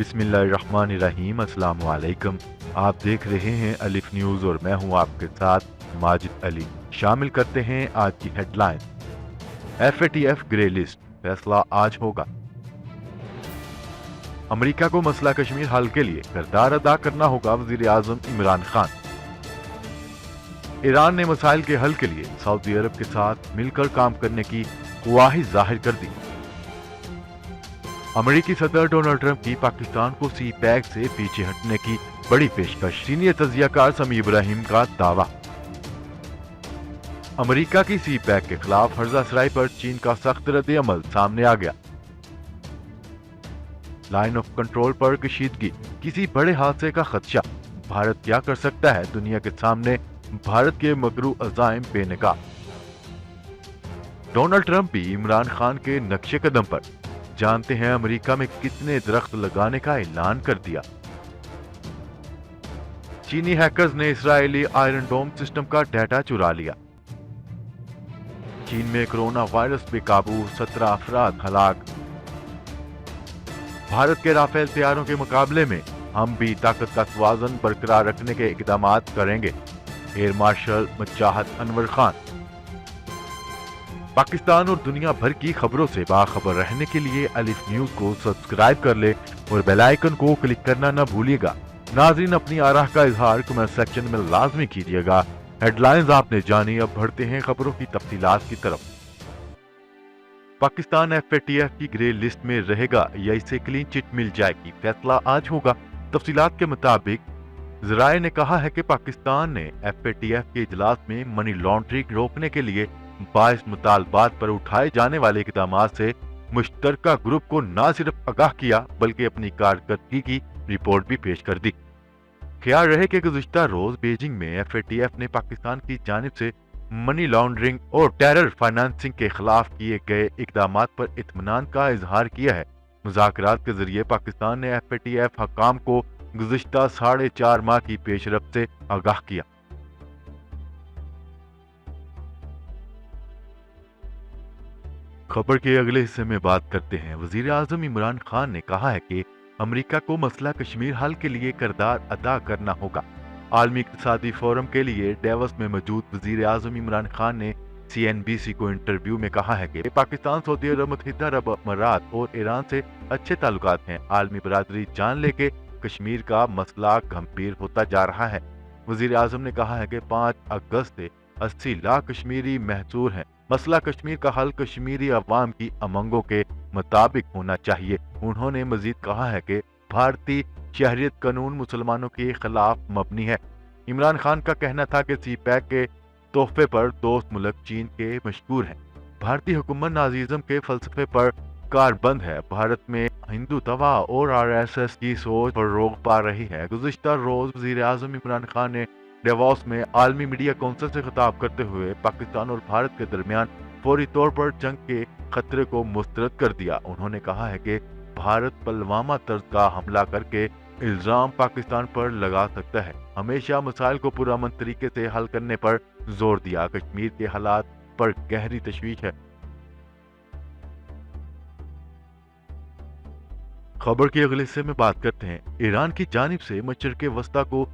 बिस्मिल्लाहिर्रहमानिर्रहीम। अस्सलाम वालेकुम। आप देख रहे हैं अलिफ न्यूज़ और मैं हूं आपके साथ माजिद अली। शामिल करते हैं आज की हेडलाइन। FATF ग्रे लिस्ट, फैसला आज होगा। अमेरिका को मसला कश्मीर हल के लिए किरदार अदा करना होगा, वज़ीर आज़म इमरान खान। ईरान ने मसाइल के हल के लिए सऊदी अरब के साथ मिलकर काम करने की ख्वाहिश जाहिर कर दी। अमेरिकी सदर डोनाल्ड ट्रंप की पाकिस्तान को सी पैक से पीछे हटने की बड़ी पेशकश, सीनियर तजियाकार समी इब्राहिम का दावा। अमेरिका की सी पैक के खिलाफ हर्जा सराय पर चीन का सख्त रद्द अमल सामने आ गया। लाइन ऑफ कंट्रोल पर कशीदगी, किसी बड़े हादसे का खदशा, भारत क्या कर सकता है, दुनिया के सामने भारत के मकरू अज़ाइम बेनकाब। डोनाल्ड ट्रंप भी इमरान खान के नक्शे कदम पर, जानते हैं अमेरिका में कितने दरख्त लगाने का ऐलान कर दिया। चीनी हैकर्स ने इस्राएली आयरन डोम सिस्टम का डाटा चुरा लिया। चीन में कोरोना वायरस बेकाबू, 17 अफराद हलाक। भारत के राफेल तैयारों के मुकाबले में हम भी ताकत का तवाज़ुन बरकरार रखने के इक़दाम करेंगे, एयर मार्शल मुजाहिद अनवर खान। पाकिस्तान और दुनिया भर की खबरों से बाखबर रहने के लिए अलिफ न्यूज़ को सब्सक्राइब कर ले और बेल आइकन को क्लिक करना न भूलिएगा। नाज़रीन, अपनी आराह का इजहार कमेंट सेक्शन में लाजमी कीजिएगा। हेडलाइंस आपने जानी, अब बढ़ते हैं खबरों की तफसीलात की तरफ। पाकिस्तान FATF की ग्रे लिस्ट में रहेगा या इसे क्लीन चिट मिल जाएगी, फैसला आज होगा। तफसीलात के मुताबिक ज़राए ने कहा है कि पाकिस्तान ने FATF के इजलास में मनी लॉन्ड्रिंग रोकने के लिए 22 मुतालबात पर उठाए जाने वाले इक़दाम से मुश्तरका ग्रुप को न सिर्फ आगाह किया बल्कि अपनी कारकर्दगी की रिपोर्ट भी पेश कर दी। ख्याल रहे कि गुज़िश्ता रोज बीजिंग में FATF ने पाकिस्तान की जानिब से मनी लॉन्ड्रिंग और टेरर फाइनेंसिंग के खिलाफ किए गए इक़दाम पर इत्मीनान का इजहार किया है। मुज़ाकरात के जरिए पाकिस्तान ने FATF हकाम को गुज़िश्ता 4.5 माह की पेशरफ्त से आगाह किया। खबर के अगले हिस्से में बात करते हैं। वज़ीर आज़म इमरान खान ने कहा है कि अमेरिका को मसला कश्मीर हल के लिए किरदार अदा करना होगा। आलमी इक़्तिसादी फोरम के लिए डेवस में मौजूद वज़ीर आज़म इमरान खान ने CNBC को इंटरव्यू में कहा है कि पाकिस्तान, सऊदी अरब, मुत्तहिदा अरब अमारात और ईरान से अच्छे ताल्लुकात हैं। आलमी बरादरी जान ले के कश्मीर का मसला गंभीर होता जा रहा है। वज़ीर आज़म ने कहा है कि 5 अगस्त से 80 लाख कश्मीरी महसूर हैं। मसला कश्मीर का हल कश्मीरी अवाम की उमंगों के मुताबिक होना चाहिए। उन्होंने मजीद कहा है कि भारतीय शहरियत कानून मुसलमानों के खिलाफ मबनी है। इमरान खान का कहना था कि सी पैक के तोहफे पर दोस्त मुल्क चीन के मशहूर हैं। भारतीय हुकूमत नाज़िज़्म के फलसफे पर कारबंद है। भारत में हिंदुत्व और RSS की सोच पर रोक पा रही है। गुज़िश्ता रोज वज़ीर आज़म इमरान खान ने डेवॉस में आलमी मीडिया काउंसिल से खिताब करते हुए पाकिस्तान और भारत के दरमियान फौरी तौर पर जंग के खतरे को मुस्तरद कर दिया। उन्होंने कहा है कि भारत पुलवामा तर्ज का हमला करके इल्जाम पाकिस्तान पर लगा सकता है। हमेशा मसाइल को पुरअमन तरीके से हल करने पर जोर दिया। कश्मीर के हालात पर गहरी तशवीश है। खबर के अगले हिस्से में बात करते हैं। ईरान की जानिब से मशरिक़ वस्ता को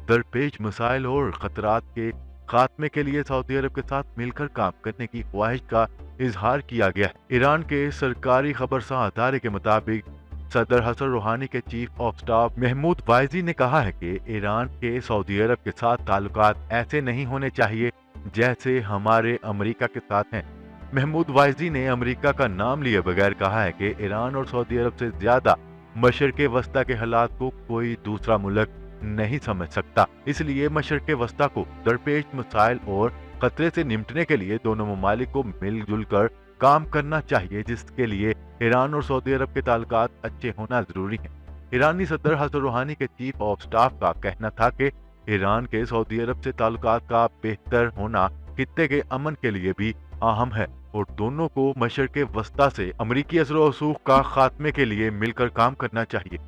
दरपेश मसाइल और खतरात के खात्मे के लिए सऊदी अरब के साथ मिलकर काम करने की ख्वाहिश का इजहार किया गया है। ईरान के सरकारी खबरसां अदारे के मुताबिक सदर हसन रूहानी के chief of staff Mahmoud Vaezi ने कहा है कि ईरान के सऊदी अरब के साथ ताल्लुकात ऐसे नहीं होने चाहिए जैसे हमारे अमेरिका के साथ हैं। महमूद वाइजी ने अमेरिका का नाम लिए बगैर कहा है कि ईरान और सऊदी अरब से ज्यादा मशरिक़ वस्ता के हालात को कोई दूसरा मुल्क नहीं समझ सकता। इसलिए मशरिक़ वस्ता को दरपेश मसाइल और खतरे से निपटने के लिए दोनों ममालिक को मिलजुल कर काम करना चाहिए, जिसके लिए ईरान और सऊदी अरब के ताल्लुकात अच्छे होना जरूरी है। ईरानी सदर हसन रूहानी के चीफ ऑफ स्टाफ का कहना था कि ईरान के सऊदी अरब से ताल्लुकात का बेहतर होना खित्ते के अमन के लिए भी अहम है और दोनों को मशरिक़ वस्ता से अमरीकी असर व रसूख का खात्मे के लिए मिलकर काम करना चाहिए।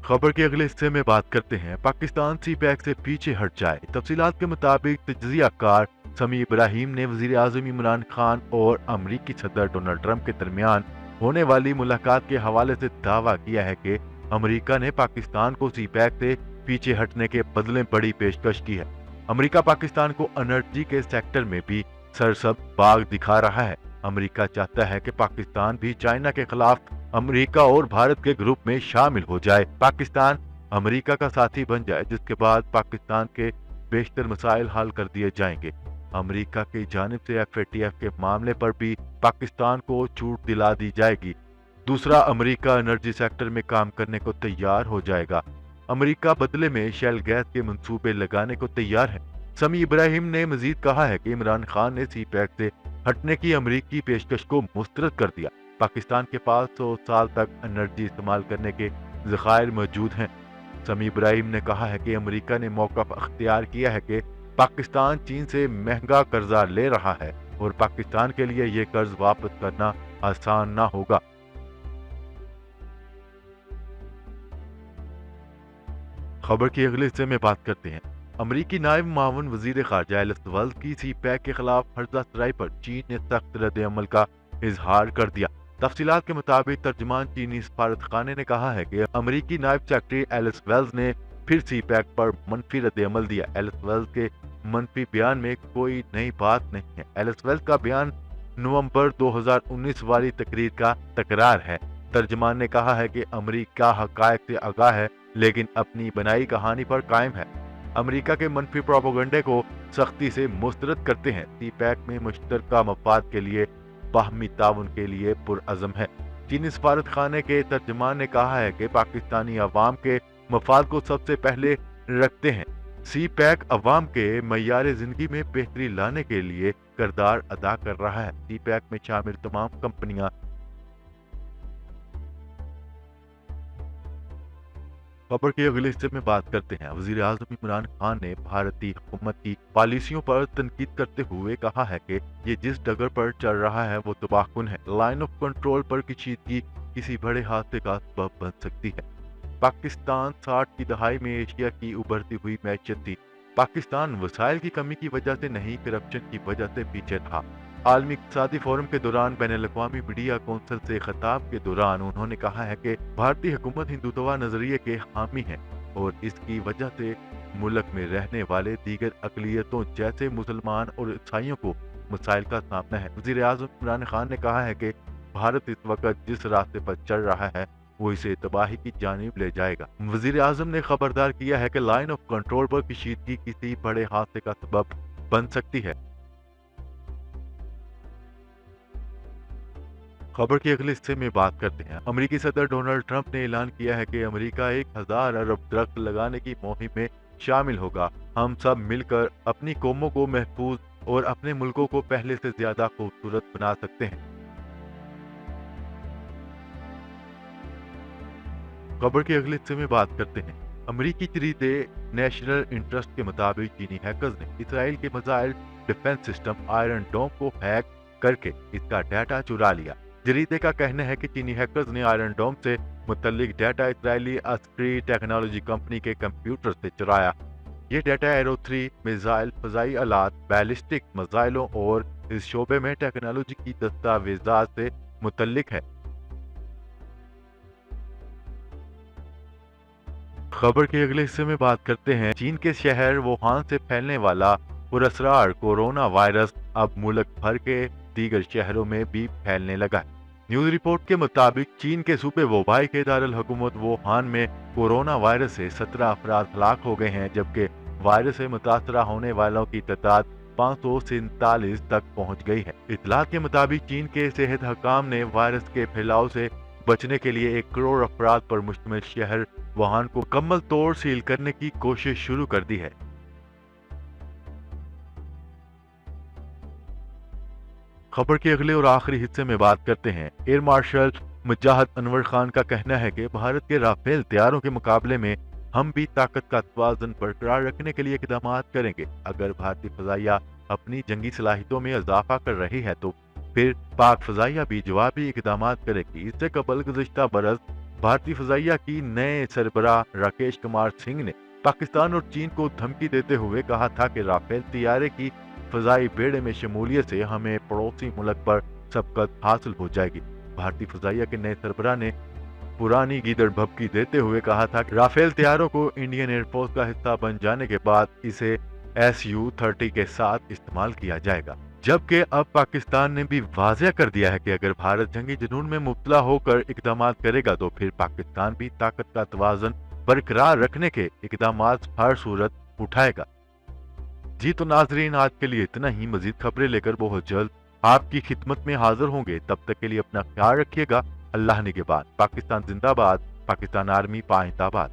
खबर के अगले हिस्से में बात करते हैं। पाकिस्तान सी पैक से पीछे हट जाए। तफसीलात के मुताबिक तज्जियाकार समी इब्राहिम ने वजीर आज़म इमरान खान और अमरीकी सदर डोनाल्ड ट्रंप के दरमियान होने वाली मुलाकात के हवाले से दावा किया है कि अमरीका ने पाकिस्तान को सी पैक से पीछे हटने के बदले बड़ी पेशकश की है। अमरीका पाकिस्तान को एनर्जी के सेक्टर में भी सरसब्ज बाग दिखा रहा है। अमरीका चाहता है कि पाकिस्तान भी चाइना के खिलाफ अमरीका और भारत के ग्रुप में शामिल हो जाए। पाकिस्तान अमरीका का साथी बन जाए, जिसके बाद पाकिस्तान के बेशतर मसाइल हल कर दिए जाएंगे। अमरीका की जानिब से FATF के मामले पर भी पाकिस्तान को छूट दिला दी जाएगी। दूसरा, अमरीका एनर्जी सेक्टर में काम करने को तैयार हो जाएगा। अमरीका बदले में शेल गैस के मंसूबे लगाने को तैयार है। समी इब्राहिम ने मजीद कहा है कि इमरान खान ने सी पैक से हटने की अमरीकी पेशकश को मुस्तरद कर दिया। पाकिस्तान के पास 100 साल तक एनर्जी इस्तेमाल करने के ज़खायर मौजूद हैं। समी इब्राहिम ने कहा है कि अमरीका ने मौका अख्तियार किया है कि पाकिस्तान चीन से महंगा कर्जा ले रहा है और पाकिस्तान के लिए ये कर्ज वापस करना आसान ना होगा। खबर की अगले हिस्से में बात करते हैं। अमरीकी नायब मावन वजीर खारजा एलिस वेल्स की सी पैक के खिलाफ हर्जा सराई पर चीन ने सख्त रद्द-ए-अमल का इजहार कर दिया। तफसीलात के मुताबिक तर्जुमान चीनी सफारतखाने ने कहा है कि अमरीकी नायब सेक्रेटरी एलिस वेल्स ने फिर सी पैक पर मनफी रद्द-ए-अमल दिया। एलिस वेल्स के मनफी बयान में कोई नई बात नहीं है। एलिस वेल्स का बयान नवंबर 2019 वाली तकरीर का तकरार है। तर्जुमान ने कहा है कि अमरीका हकायक से आगाह है, लेकिन अपनी बनाई कहानी पर कायम है। अमरीका के मनफी प्रोपेगेंडे को सख्ती से मुस्तरद करते हैं। सी पैक में मुश्तरका मफाद के लिए बाहमी ताउन के लिए पुरअज़म है। चीनी सफारतखाने के तर्जुमान ने कहा है कि पाकिस्तानी अवाम के मफाद को सबसे पहले रखते हैं। सी पैक अवाम के मयार जिंदगी में बेहतरी लाने के लिए किरदार अदा कर रहा है। सी पैक में शामिल तमाम कंपनियां खबर के अगले हिस्से में बात करते हैं। वजीर आज़म इमरान खान ने भारतीय हुकूमत की पॉलिसियों पर तनकीद करते हुए कहा है कि ये जिस डगर पर चल रहा है वो तबाहकुन है। लाइन ऑफ कंट्रोल पर कशीदगी किसी बड़े हादसे का सबब बन सकती है। पाकिस्तान 60 की दहाई में एशिया की उभरती हुई मैशियत थी। पाकिस्तान वसाइल की कमी की वजह से नहीं, करप्शन की वजह से पीछे था। आलमी इक़्तिसादी फोरम के दौरान बैनुल-अक़वामी मीडिया कौंसिल से खिताब के दौरान उन्होंने कहा है कि भारतीय हुकूमत हिंदुत्व नजरिए के हामी है और इसकी वजह से मुल्क में रहने वाले दीगर अक़लियतों जैसे मुसलमान और ईसाइयों को मसाइल का सामना है। वज़ीर आज़म इमरान खान ने कहा है कि भारत इस वक्त जिस रास्ते पर चल रहा है वो इसे तबाही की जानिब ले जाएगा। वज़ीर आज़म ने खबरदार किया है कि लाइन ऑफ कंट्रोल पर कशीदगी किसी बड़े हादसे का सबब बन सकती है। खबर के अगले हिस्से में बात करते हैं। अमेरिकी सदर डोनाल्ड ट्रंप ने ऐलान किया है कि अमेरिका 1000 अरब दरख्त लगाने की मुहिम में शामिल होगा। हम सब मिलकर अपनी कौमों को महफूज और अपने मुल्कों को पहले से ज्यादा खूबसूरत बना सकते हैं। खबर के अगले हिस्से में बात करते हैं। अमेरिकी जरीदे नेशनल इंटरेस्ट के मुताबिक चीनी हैकर्स ने इसराइल के मिसाइल डिफेंस सिस्टम आयरन डोम को हैक करके इसका डाटा चुरा लिया। जरीदे का कहना है कि चीनी हैकर्स ने आयरन डोम से मुतल्लिक डाटा इसराइली अस्करी टेक्नोलॉजी कंपनी के कंप्यूटर से चुराया। ये डाटा एरो 3 मिसाइल, फजाई आलात, बैलिस्टिक मिसाइलों और इस शोबे में टेक्नोलॉजी की दस्तावेजात से मुतल्लिक है। खबर के अगले हिस्से में बात करते हैं। चीन के शहर वुहान से फैलने वाला पुरअसरार कोरोना वायरस अब मुल्क भर के दीगर शहरों में भी फैलने लगा है। न्यूज रिपोर्ट के मुताबिक चीन के सूबे वोबाई के दारुल हुकूमत वुहान में कोरोना वायरस से 17 अफराद हलाक हो गए हैं, जबकि वायरस से मुतासरा होने वालों की तादाद 547 तक पहुंच गई है। इतलात के मुताबिक चीन के सेहत हकाम ने वायरस के फैलाव से बचने के लिए 1 करोड़ अफराद पर मुश्तमिल शहर वुहान को मुकम्मल तौर सील करने की कोशिश शुरू कर दी है। खबर के अगले और आखिरी हिस्से में बात करते हैं। एयर मार्शल मुजाहिद अनवर खान का कहना है कि भारत के राफेल तैयारों के मुकाबले में हम भी ताकत का तवाज़ुन बरकरार रखने के लिए इक़दाम करेंगे। अगर भारतीय फजाइया अपनी जंगी सलाहियतों में इजाफा कर रही है तो फिर पाक फजाइया भी जवाबी इक़दाम करेगी। इससे कबल गुज़िश्ता बरस भारतीय फजाइया की नए सरबराह राकेश कुमार सिंह ने पाकिस्तान और चीन को धमकी देते हुए कहा था कि राफेल तैयारे की فضائی بیڑے میں شمولیت سے ہمیں پڑوسی ملک پر سبقت حاصل ہو جائے گی۔ بھارتی فضائیہ کے نئے سربراہ نے پرانی گیدڑ بھبکی دیتے ہوئے کہا تھا کہ رافیل طیاروں کو انڈین ایئر فورس کا حصہ بن جانے کے بعد اسے SU-30 کے ساتھ استعمال کیا جائے گا، جبکہ اب پاکستان نے بھی واضح کر دیا ہے کہ اگر بھارت جنگی جنون میں مبتلا ہو کر اقدامات کرے گا تو پھر پاکستان بھی طاقت کا توازن برقرار رکھنے کے اقدامات ہر صورت اٹھائے گا۔ جی تو ناظرین، آج کے لیے اتنا ہی۔ مزید خبریں لے کر بہت جلد آپ کی خدمت میں حاضر ہوں گے، تب تک کے لیے اپنا خیال رکھیے گا۔ اللہ نگہبان۔ پاکستان زندہ باد، پاکستان آرمی پائند آباد۔